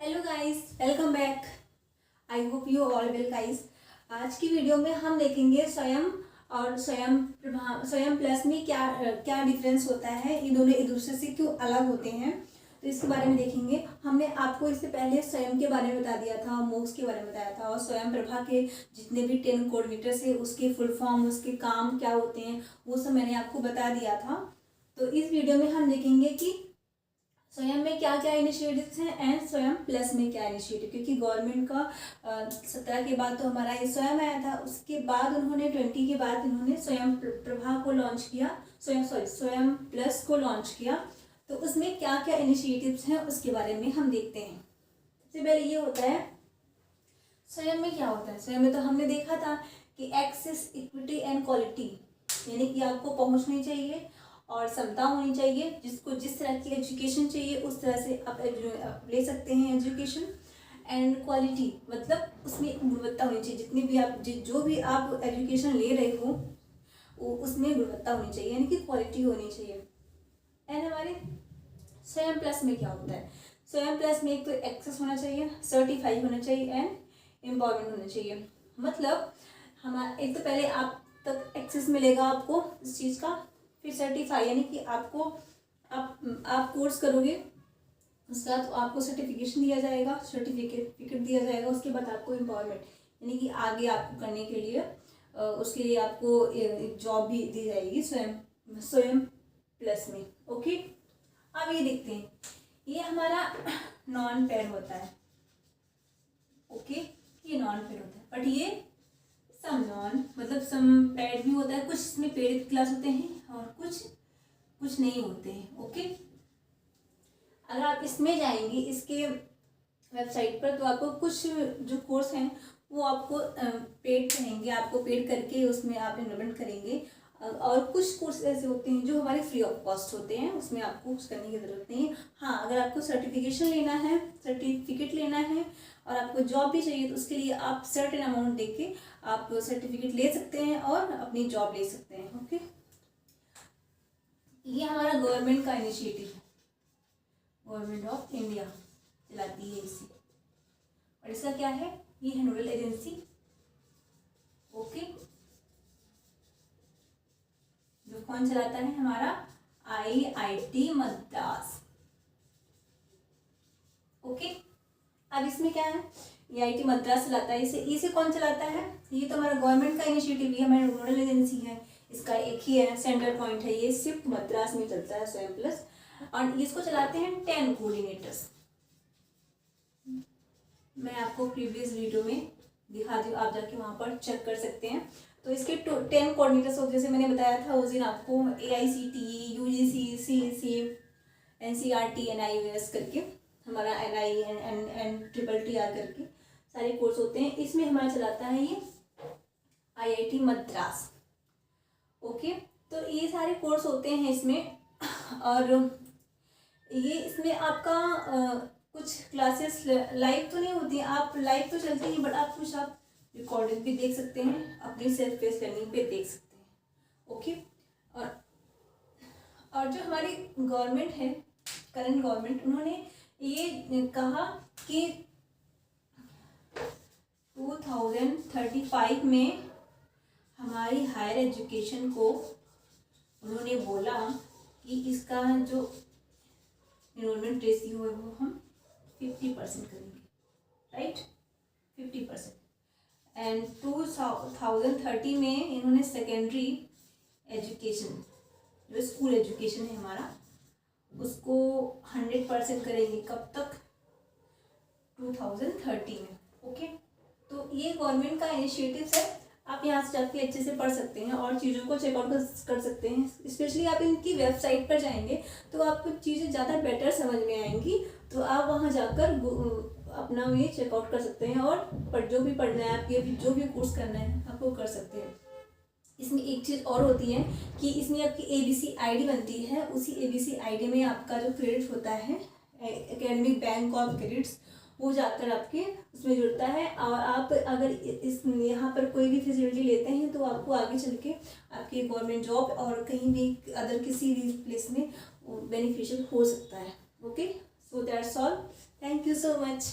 Hello guys, welcome back. I hope you all well guys. आज की video में हम देखेंगे स्वयं और स्वयं प्लस में क्या क्या डिफरेंस होता है, ये दोनों एक दूसरे से क्यों अलग होते हैं, तो इसके बारे में देखेंगे। हमने आपको इससे पहले स्वयं के बारे में बता दिया था, मोक्ष के बारे में बताया था, और स्वयं प्रभा के जितने भी 10 कोऑर्डिनेटर्स है उसके फुल फॉर्म, उसके काम क्या होते हैं, वो सब मैंने आपको बता दिया था। तो इस वीडियो में हम देखेंगे कि स्वयं में क्या क्या इनिशिएटिव्स हैं एंड स्वयं प्लस में क्या इनिशिएटिव, क्योंकि गवर्नमेंट का 17 के बाद तो हमारा ये स्वयं आया था, उसके बाद उन्होंने 20 के बाद इन्होंने स्वयं प्रभा को लॉन्च किया, स्वयं प्लस को लॉन्च किया। तो उसमें क्या क्या इनिशिएटिव्स हैं उसके बारे में हम देखते हैं। सबसे पहले ये होता है स्वयं में क्या होता है। स्वयं में तो हमने देखा था कि एक्सेस, इक्विटी एंड क्वालिटी, यानी कि आपको पहुंचनी चाहिए और क्षमता होनी चाहिए, जिसको जिस तरह की एजुकेशन चाहिए उस तरह से आप ले सकते हैं एजुकेशन। एंड क्वालिटी मतलब उसमें गुणवत्ता होनी चाहिए, जितनी भी आप जो भी आप एजुकेशन ले रहे हो उसमें गुणवत्ता होनी चाहिए, यानी कि क्वालिटी होनी चाहिए। एंड हमारे स्वयं प्लस में क्या होता है, स्वयं प्लस में एक तो एक्सेस होना चाहिए, सर्टिफाई होना चाहिए एंड एम्पावरमेंट होना चाहिए। मतलब हमारा एक तो पहले आप तक एक्सेस मिलेगा आपको इस चीज़ का, फिर सर्टिफाई यानी कि आपको आप कोर्स करोगे, उसके बाद आपको सर्टिफिकेशन दिया जाएगा, सर्टिफिकेट दिया जाएगा। उसके बाद आपको एम्पावरमेंट यानी कि आगे आपको करने के लिए उसके लिए आपको एक जॉब भी दी जाएगी स्वयं प्लस में। ओके, अब ये देखते हैं, ये हमारा नॉन पेड होता है। ओके, ये नॉन पेड होता है, बट ये सम नॉन मतलब सम पेड भी होता है, कुछ इसमें पेड क्लास होते हैं और कुछ नहीं होते हैं। ओके, अगर आप इसमें जाएंगे इसके वेबसाइट पर, तो आपको कुछ जो कोर्स हैं वो आपको पेड रहेंगे, आपको पेड करके उसमें आप इन्वेस्टमेंट करेंगे। और कुछ कोर्स ऐसे होते हैं जो हमारे फ्री ऑफ कॉस्ट होते हैं, उसमें आपको कुछ करने की ज़रूरत नहीं है। हाँ, अगर आपको सर्टिफिकेशन लेना है, सर्टिफिकेट लेना है और आपको जॉब भी चाहिए, तो उसके लिए आप सर्टेन अमाउंट देके आप सर्टिफिकेट ले सकते हैं और अपनी जॉब ले सकते हैं। ओके, ये हमारा गवर्नमेंट का इनिशिएटिव है, गवर्नमेंट ऑफ इंडिया चलाती है इसे, और इसका क्या है, ये है नोडल एजेंसी। ओके, जो कौन चलाता है, हमारा IIT मद्रास। ओके, अब इसमें क्या है, ये IIT मद्रास चलाता है, इसे कौन चलाता है, ये तो हमारा गवर्नमेंट का इनिशिएटिव है, हमारी नोडल एजेंसी है, इसका एक ही है सेंटर पॉइंट है, ये सिर्फ मद्रास में चलता है स्वयं प्लस, और इसको चलाते हैं 10 कोऑर्डिनेटर्स। मैं आपको प्रीवियस वीडियो में दिखा दी, आप जाके वहाँ पर चेक कर सकते हैं। तो इसके 10 कोऑर्डिनेटर्स होते हैं, जैसे मैंने बताया था उस दिन आपको, AICTE, UGC, CEC, NCERT, NIOS करके, हमारा NI ट्रिपल TR करके सारे कोर्स होते हैं। इसमें हमारा चलाता है ये IIT मद्रास। ओके, तो ये सारे कोर्स होते हैं इसमें, और ये इसमें आपका कुछ क्लासेस लाइव तो नहीं होती हैं, आप लाइव तो चलती हैं, बट आप कुछ आप रिकॉर्डेड भी देख सकते हैं, अपनी सेल्फ बेस्ड लर्निंग पे देख सकते हैं। ओके, और जो हमारी गवर्नमेंट है, करंट गवर्नमेंट, उन्होंने ये कहा कि 2035 में हमारी हायर एजुकेशन को उन्होंने बोला कि इसका जो इनरोलमेंट रेशियो है वो हम 50% करेंगे, राइट, 50%। एंड 2030 में इन्होंने सेकेंडरी एजुकेशन, जो स्कूल एजुकेशन है हमारा, उसको 100% करेंगे। कब तक, 2030 में। ओके, तो ये गवर्नमेंट का इनिशिएटिव है, आप यहाँ से जाके अच्छे से पढ़ सकते हैं और चीज़ों को चेकआउट कर सकते हैं। स्पेशली आप इनकी वेबसाइट पर जाएंगे तो आपको चीज़ें ज़्यादा बेटर समझ में आएंगी, तो आप वहाँ जाकर अपना ये चेकआउट कर सकते हैं, और जो भी पढ़ना है आपके, जो भी कोर्स करना है आप वो कर सकते हैं। इसमें एक चीज़ और होती है कि इसमें आपकी ABC ID बनती है, उसी ABC ID में आपका जो क्रेडिट होता है, एकेडमिक बैंक ऑफ क्रेडिट्स, वो जाकर आपके उसमें जुड़ता है, और आप अगर इस यहाँ पर कोई भी फैसिलिटी लेते हैं तो आपको आगे चल के आपकी गवर्नमेंट जॉब और कहीं भी अदर किसी भी प्लेस में बेनिफिशियल हो सकता है। Okay, so that's all. Thank you so much.